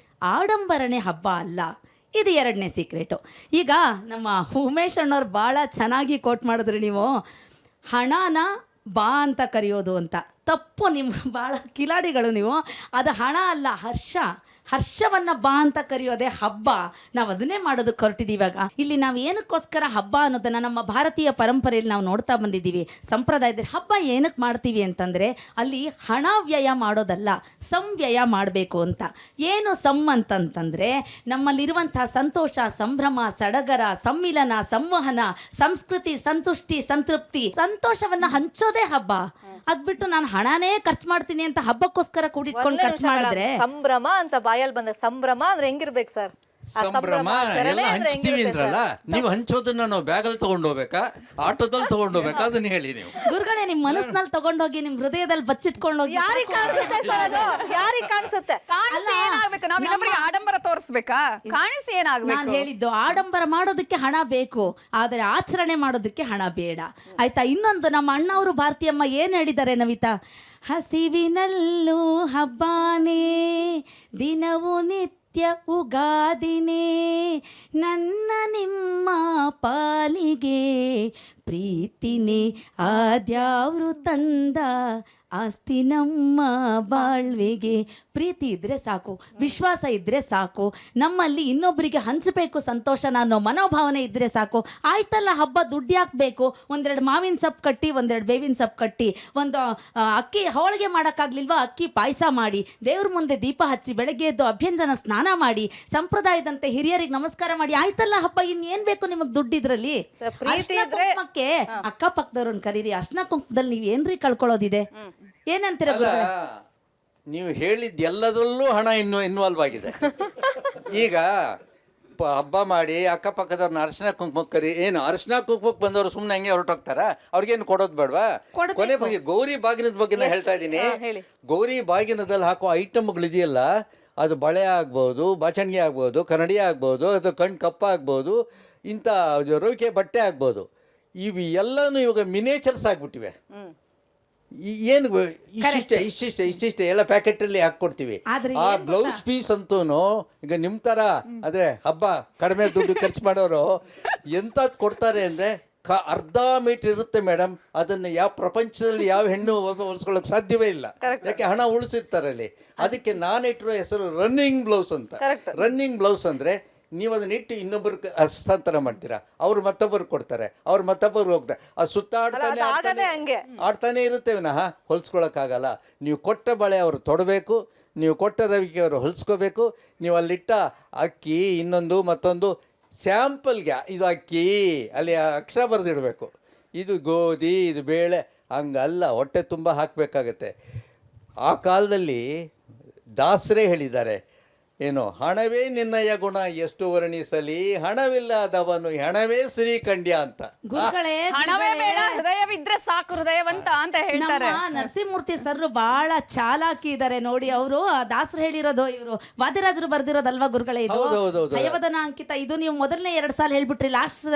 ಆಡಂಬರನೇ ಹಬ್ಬ ಅಲ್ಲ, ಇದು 2ನೇ ಸೀಕ್ರೆಟು. ಈಗ ನಮ್ಮ ಉಮೇಶ್ ಅಣ್ಣವ್ರು ಭಾಳ ಚೆನ್ನಾಗಿ ಕೋಟ್ ಮಾಡಿದ್ರಿ ನೀವು, ಹಣನ ಬಾ ಅಂತ ಕರೆಯೋದು ಅಂತ. ತಪ್ಪು, ನಿಮ್ಮ ಭಾಳ ಕಿಲಾಡಿಗಳು ನೀವು. ಅದು ಹಣ ಅಲ್ಲ, ಹರ್ಷವನ್ನು ಬಾ ಅಂತ ಕರೆಯೋದೇ ಹಬ್ಬ. ನಾವು ಅದನ್ನೇ ಮಾಡೋದಕ್ಕೆ ಹೊರಟಿದ್ದೀವಿ. ಇವಾಗ ಇಲ್ಲಿ ನಾವು ಏನಕ್ಕೋಸ್ಕರ ಹಬ್ಬ ಅನ್ನೋದನ್ನು ನಮ್ಮ ಭಾರತೀಯ ಪರಂಪರೆಯಲ್ಲಿ ನಾವು ನೋಡ್ತಾ ಬಂದಿದ್ದೀವಿ. ಸಂಪ್ರದಾಯದಲ್ಲಿ ಹಬ್ಬ ಏನಕ್ಕೆ ಮಾಡ್ತೀವಿ ಅಂತಂದರೆ ಅಲ್ಲಿ ಹಣ ವ್ಯಯ ಮಾಡೋದಲ್ಲ, ಸಂವ್ಯಯ ಮಾಡಬೇಕು ಅಂತ. ಏನು ಅಂತಂತಂದರೆ ನಮ್ಮಲ್ಲಿರುವಂಥ ಸಂತೋಷ, ಸಂಭ್ರಮ, ಸಡಗರ, ಸಮ್ಮಿಲನ, ಸಂವಹನ, ಸಂಸ್ಕೃತಿ, ಸಂತುಷ್ಟಿ, ಸಂತೃಪ್ತಿ, ಸಂತೋಷವನ್ನು ಹಂಚೋದೇ ಹಬ್ಬ. ಅದ್ಬಿಟ್ಟು ನಾನು ಹಣನೇ ಖರ್ಚು ಮಾಡ್ತೀನಿ ಅಂತ ಹಬ್ಬಕ್ಕೋಸ್ಕರ ಕೂಡಿಟ್ಕೊಂಡು ಖರ್ಚು ಮಾಡಿದ್ರೆ ಸಂಭ್ರಮ ಅಂತ ಬಾಯಲ್ಲಿ ಬಂದ. ಸಂಭ್ರಮ ಅಂದ್ರೆ ಹೆಂಗಿರ್ಬೇಕು ಸರ್? ಸಂಭ್ರಮ ಎಲ್ಲ ಹಂಚ್ತೀವಿ ಅಂದ್ರಲ್ಲ, ನೀವು ಹಂಚೋದನ್ನ ನಾವು ಬ್ಯಾಗಲ್ಲಿ ತಗೊಂಡು ಹೋಗ್ಬೇಕಾ, ಆಟೋದಲ್ಲಿ ತಗೊಂಡು ಹೋಗ್ಬೇಕಾ, ಅದನ್ನ ಹೇಳಿ ನೀವು. ಗುರುಗಳೇ, ನಿಮ್ ಮನಸ್ಸಿನಲ್ಲಿ ತಗೊಂಡೋಗಿ ನಿಮ್ ಹೃದಯದಲ್ಲಿ ಬಚ್ಚಿಟ್ಕೊಂಡು ಹೋಗಿ. ಯಾರಿಗೆ ಕಾಣಿಸುತ್ತೆ? ಏನಾಗ್ಬೇಕು? ನಾವು ಇನ್ನೊಬ್ಬರಿಗೆ ಆಡಂಬರ ತೋರಿಸ್ಬೇಕಾ? ಕಾಣಿಸಿ ಏನಾಗ್ಬೇಕು? ನಾನು ಹೇಳಿದ್ದು ಆಡಂಬರ ಮಾಡೋದಕ್ಕೆ ಹಣ ಬೇಕು, ಆದರೆ ಆಚರಣೆ ಮಾಡೋದಕ್ಕೆ ಹಣ ಬೇಡ, ಆಯ್ತಾ? ಇನ್ನೊಂದು, ನಮ್ಮ ಅಣ್ಣವರು ಭಾರತೀಯಮ್ಮ ಏನ್ ಹೇಳಿದ್ದಾರೆ ನವಿತಾ, ಹಸಿವಿನಲ್ಲೂ ಹಬ್ಬಾನೇ, ದಿನವೂ ನಿತ್ಯ ಉಗಾದಿನೇ, ನನ್ನ ನಿಮ್ಮ ಪಾಲಿಗೆ ಪ್ರೀತಿನೇ ಆದ್ಯಾವ್ರು ತಂದ ಆಸ್ತಿ ನಮ್ಮ ಬಾಳ್ವೆಗೆ. ಪ್ರೀತಿ ಇದ್ರೆ ಸಾಕು, ವಿಶ್ವಾಸ ಇದ್ರೆ ಸಾಕು, ನಮ್ಮಲ್ಲಿ ಇನ್ನೊಬ್ಬರಿಗೆ ಹಂಚಬೇಕು ಸಂತೋಷನ ಅನ್ನೋ ಮನೋಭಾವನೆ ಇದ್ರೆ ಸಾಕು. ಆಯ್ತಲ್ಲ ಹಬ್ಬ, ದುಡ್ಡು ಯಾಕಬೇಕು? ಒಂದೆರಡು ಮಾವಿನ ಸೊಪ್ಪು ಕಟ್ಟಿ, ಒಂದೆರಡು ಬೇವಿನ ಸೊಪ್ಪು ಕಟ್ಟಿ, ಒಂದು ಅಕ್ಕಿ ಹೋಳಿಗೆ ಮಾಡೋಕ್ಕಾಗ್ಲಿಲ್ವಾ, ಅಕ್ಕಿ ಪಾಯಸ ಮಾಡಿ, ದೇವ್ರ ಮುಂದೆ ದೀಪ ಹಚ್ಚಿ, ಬೆಳಗ್ಗೆ ಎದ್ದು ಅಭ್ಯಂಜನ ಸ್ನಾನ ಮಾಡಿ, ಸಂಪ್ರದಾಯದಂತೆ ಹಿರಿಯರಿಗೆ ನಮಸ್ಕಾರ ಮಾಡಿ, ಆಯ್ತಲ್ಲ ಹಬ್ಬ. ಇನ್ನೇನ್ ಬೇಕು ನಿಮಗೆ ದುಡ್ಡಿದ್ರಲ್ಲಿ? ಪ್ರೀತಿ ಅರ್ಶಿನ ಕುಂಕುಮಕ್ಕೆ ಅಕ್ಕಪಕ್ಕದವ್ರನ್ನ ಕರೀರಿ. ಅರ್ಶಿನ ಕುಂಕುಮದಲ್ಲಿ ನೀವ್ ಏನ್ರಿ ಕಳ್ಕೊಳ್ಳೋದಿದೆ? ಏನಂತೀರ ಅಲ್ಲ, ನೀವು ಹೇಳಿದ ಎಲ್ಲದರಲ್ಲೂ ಹಣ ಇನ್ವಾಲ್ವ್ ಆಗಿದೆ. ಈಗ ಹಬ್ಬ ಮಾಡಿ ಅಕ್ಕಪಕ್ಕದವ್ರನ್ನ ಅರಿಶಿನ ಕುಂಕುಮಕ್ಕೆ ಕರಿ. ಏನು ಅರಿಶಿನ ಕುಂಕುಮಕ್ಕೆ ಬಂದವರು ಸುಮ್ಮನೆ ಹಂಗೆ ಹೊರಟೋಗ್ತಾರ? ಅವ್ರಿಗೇನು ಕೊಡೋದು ಬೇಡವಾ? ಕೊನೆ ಬಗ್ಗೆ ಗೌರಿ ಬಾಗಿನದ ಬಗ್ಗೆ ನಾನು ಹೇಳ್ತಾ ಇದ್ದೀನಿ. ಗೌರಿ ಬಾಗಿನದಲ್ಲಿ ಹಾಕೋ ಐಟಮ್ಗಳಿದೆಯಲ್ಲ, ಅದು ಬಳೆ ಆಗ್ಬೋದು, ಬಾಚಣಿಗೆ ಆಗ್ಬೋದು, ಕನ್ನಡಿ ಆಗ್ಬೋದು, ಅದು ಕಣ್ಣು ಕಪ್ಪ ಆಗ್ಬೋದು, ಇಂಥ ರೋಕೆ ಬಟ್ಟೆ ಆಗ್ಬೋದು. ಇವು ಎಲ್ಲನೂ ಇವಾಗ ಮಿನೇಚರ್ಸ್ ಆಗ್ಬಿಟ್ಟಿವೆ. ಏನು ಇಷ್ಟಿಷ್ಟೇ ಎಲ್ಲ ಪ್ಯಾಕೆಟಲ್ಲಿ ಹಾಕ್ಕೊಡ್ತೀವಿ. ಆ ಬ್ಲೌಸ್ ಪೀಸ್ ಅಂತೂ ಈಗ ನಿಮ್ಮ ಥರ ಆದರೆ ಹಬ್ಬ ಕಡಿಮೆ ದುಡ್ಡು ಖರ್ಚು ಮಾಡೋರು ಎಂಥದ್ದು ಕೊಡ್ತಾರೆ ಅಂದರೆ ಅರ್ಧ ಮೀಟರ್ ಇರುತ್ತೆ ಮೇಡಮ್. ಅದನ್ನು ಯಾವ ಪ್ರಪಂಚದಲ್ಲಿ ಯಾವ ಹೆಣ್ಣು ಹೊಲಿಸ್ಕೊಳ್ಳೋಕೆ ಸಾಧ್ಯವೇ ಇಲ್ಲ. ಯಾಕೆ ಹಣ ಉಳಿಸಿರ್ತಾರೆ ಅಲ್ಲಿ. ಅದಕ್ಕೆ ನಾನು ಇಟ್ಟಿರೋ ಹೆಸರು ರನ್ನಿಂಗ್ ಬ್ಲೌಸ್ ಅಂತ. ರನ್ನಿಂಗ್ ಬ್ಲೌಸ್ ಅಂದರೆ ನೀವು ಅದನ್ನ ಇಟ್ಟು ಇನ್ನೊಬ್ಬರಿಗೆ ಹಸ್ತಾಂತರ ಮಾಡ್ತೀರಾ, ಅವ್ರು ಮತ್ತೊಬ್ಬರು ಕೊಡ್ತಾರೆ, ಅವ್ರು ಮತ್ತೊಬ್ಬರು ಹೋಗ್ತಾರೆ. ಅದು ಆಡ್ತಾನೆ ಇರುತ್ತೆ ವಿನಃ ಹೊಲ್ಸ್ಕೊಳಕ್ಕಾಗಲ್ಲ. ನೀವು ಕೊಟ್ಟ ಬಳೆ ಅವರು ತೊಡಬೇಕು, ನೀವು ಕೊಟ್ಟ ರವಿಕೆ ಅವರು ಹೊಲಿಸ್ಕೋಬೇಕು. ನೀವು ಅಲ್ಲಿಟ್ಟ ಅಕ್ಕಿ ಇನ್ನೊಂದು ಮತ್ತೊಂದು ಸ್ಯಾಂಪಲ್ಗೆ ಇದು ಅಕ್ಕಿ ಅಲ್ಲಿ ಅಕ್ಷರ ಬರೆದಿಡಬೇಕು, ಇದು ಗೋಧಿ, ಇದು ಬೇಳೆ, ಹಂಗಲ್ಲ. ಹೊಟ್ಟೆ ತುಂಬ ಹಾಕಬೇಕಾಗತ್ತೆ. ಆ ಕಾಲದಲ್ಲಿ ದಾಸರೇ ಹೇಳಿದ್ದಾರೆ, ಏನು ಹಣವೇ ನಿನ್ನಯ ಗುಣ ಎಷ್ಟು ವರ್ಣಿಸಲಿ, ಹಣವಿಲ್ಲದವನು ಹಣವೇ ಶ್ರೀಕಂಡ್ಯ ಅಂತ. ಹಣವೇ ಬೇಡ, ಹೃದಯವಿದ್ರೆ ಸಾಕು ಹೃದಯವಂತ ಅಂತ ಹೇಳ್ತಾರೆ. ನರಸಿಂಹಮೂರ್ತಿ ಸರ್ ಬಹಳ ಚಾಲಾಕಿ ಇದ್ದಾರೆ ನೋಡಿ. ಅವರು ದಾಸರು ಹೇಳಿರೋದು, ಇವರು ವಾದಿರಾಜರು ಬರ್ದಿರೋದಲ್ವಾ ಗುರುಗಳೇ ಇದು? ಹಯವದನ ಅಂಕಿತ. ಇದು ನೀವು ಮೊದಲನೇ 2 ಸಾಲ ಹೇಳ್ಬಿಟ್ರಿ, ಲಾಸ್ಟ್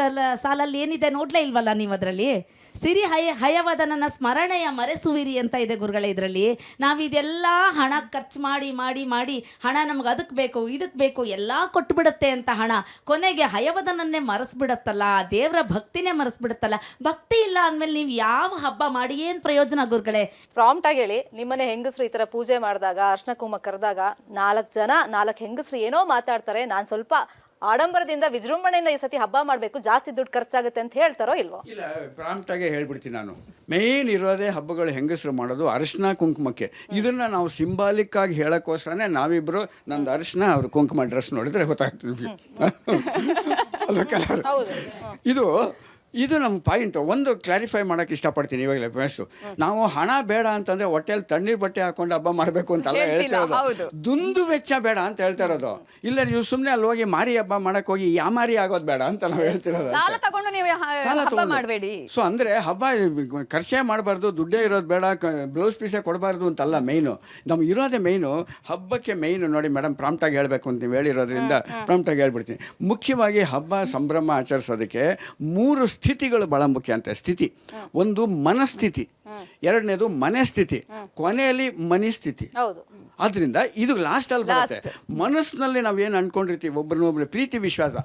ಸಾಲಲ್ಲಿ ಏನಿದೆ ನೋಡ್ಲೇ ಇಲ್ವಲ್ಲ ನೀವು? ಅದರಲ್ಲಿ ಸಿರಿ ಹಯವದನನ ಸ್ಮರಣೆಯ ಮರೆಸುವಿರಿ ಅಂತ ಇದೆ ಗುರುಗಳೇ. ಇದರಲ್ಲಿ ನಾವಿದೆಲ್ಲ ಹಣ ಖರ್ಚು ಮಾಡಿ ಮಾಡಿ ಮಾಡಿ ಹಣ ನಮ್ಗೆ ಅದಕ್ಕೆ ಬೇಕು ಇದಕ್ಕೆ ಬೇಕು ಎಲ್ಲ ಕೊಟ್ಬಿಡುತ್ತೆ ಅಂತ ಹಣ ಕೊನೆಗೆ ಹಯವದನನ್ನೇ ಮರೆಸ್ಬಿಡತ್ತಲ್ಲ, ದೇವರ ಭಕ್ತಿನೇ ಮರೆಸ್ಬಿಡುತ್ತಲ್ಲ. ಭಕ್ತಿ ಇಲ್ಲ ಅಂದಮೇಲೆ ನೀವು ಯಾವ ಹಬ್ಬ ಮಾಡಿ ಏನು ಪ್ರಯೋಜನ ಗುರುಗಳೇ? ಪ್ರಾಂಪ್ಟ್ ಆಗಿ ಹೇಳಿ, ನಿಮ್ಮನೆ ಹೆಂಗಸ್ರು ಈ ತರ ಪೂಜೆ ಮಾಡಿದಾಗ ಅರ್ಶನ ಕುಂಕುಮ ಕರೆದಾಗ 4 ಹೆಂಗಸ್ರು ಏನೋ ಮಾತಾಡ್ತಾರೆ, ನಾನು ಸ್ವಲ್ಪ ಆಡಂಬರದಿಂದ ವಿಜೃಂಭಣೆಯಿಂದ ಈ ಸತಿ ಹಬ್ಬ ಮಾಡಬೇಕು, ಜಾಸ್ತಿ ದುಡ್ಡು ಖರ್ಚಾಗುತ್ತೆ ಅಂತ ಹೇಳ್ತಾರೋ ಇಲ್ವೋ? ಇಲ್ಲ, ಪ್ರಾಂಪ್ಟಾಗೆ ಹೇಳ್ಬಿಡ್ತೀನಿ ನಾನು. ಮೇನ್ ಇರೋದೇ ಹಬ್ಬಗಳು ಹೆಂಗಸರು ಮಾಡೋದು ಅರಿಶಿನ ಕುಂಕುಮಕ್ಕೆ. ಇದನ್ನ ನಾವು ಸಿಂಬಾಲಿಕ್ ಆಗಿ ಹೇಳೋಕ್ಕೋಸ್ಕರನೇ ನಾವಿಬ್ರು ನಂದು ಅರಿಶಿನ ಅವ್ರ ಕುಂಕುಮ ಡ್ರೆಸ್ ನೋಡಿದ್ರೆ ಗೊತ್ತಾಗ್ತದೆ. ಇದು ನಮ್ಮ ಪಾಯಿಂಟ್. ಒಂದು ಕ್ಲಾರಿಫೈ ಮಾಡೋಕ್ಕೆ ಇಷ್ಟಪಡ್ತೀನಿ ಇವಾಗಲೇ ಫ್ರೆಂಡ್ಸು. ನಾವು ಹಣ ಬೇಡ ಅಂತಂದರೆ ಹೊಟ್ಟೆಲಿ ತಣ್ಣೀರು ಬಟ್ಟೆ ಹಾಕೊಂಡು ಹಬ್ಬ ಮಾಡಬೇಕು ಅಂತೆಲ್ಲ ಹೇಳ್ತಾ ಇರೋದು. ದುಂದು ವೆಚ್ಚ ಬೇಡ ಅಂತ ಹೇಳ್ತಾ ಇರೋದು. ಇಲ್ಲ, ನೀವು ಸುಮ್ಮನೆ ಅಲ್ಲಿ ಹೋಗಿ ಮಾರಿ ಹಬ್ಬ ಮಾಡಕ್ಕೆ ಹೋಗಿ ಯಾಮಾರಿ ಆಗೋದು ಬೇಡ ಅಂತ ನಾವು ಹೇಳ್ತಿರೋದು. ಸಾಲ ತಗೊಂಡು ಸೊ ಅಂದರೆ ಹಬ್ಬ ಖರ್ಚೇ ಮಾಡಬಾರ್ದು, ದುಡ್ಡೇ ಇರೋದು ಬೇಡ, ಬ್ಲೌಸ್ ಪೀಸೇ ಕೊಡಬಾರ್ದು ಅಂತಲ್ಲ ಮೈನು. ನಮ್ಗೆ ಇರೋದೇ ಮೈನು. ಹಬ್ಬಕ್ಕೆ ಮೈನು ನೋಡಿ ಮೇಡಮ್, ಪ್ರಾಂಪ್ಟಾಗಿ ಹೇಳಬೇಕು ಅಂತ ನೀವು ಹೇಳಿರೋದ್ರಿಂದ ಪ್ರಾಂಪ್ಟಾಗಿ ಹೇಳ್ಬಿಡ್ತೀನಿ. ಮುಖ್ಯವಾಗಿ ಹಬ್ಬ ಸಂಭ್ರಮ ಆಚರಿಸೋದಕ್ಕೆ 3 ಸ್ಥಿತಿಗಳು ಬಹಳ ಮುಖ್ಯ ಅಂತ. ಸ್ಥಿತಿ ಒಂದು ಮನಸ್ಥಿತಿ, ಎರಡನೇದು ಮನೆ ಸ್ಥಿತಿ, ಕೊನೆಯಲ್ಲಿ ಮನಿಸ್ಥಿತಿ. ಆದ್ರಿಂದ ಇದು ಲಾಸ್ಟ್ ಅಲ್ಲಿ ಬರುತ್ತೆ. ಮನಸ್ಸಿನಲ್ಲಿ ನಾವೇನು ಅನ್ಕೊಂಡಿರ್ತೀವಿ, ಒಬ್ಬರನ್ನೊಬ್ರು ಪ್ರೀತಿ ವಿಶ್ವಾಸ,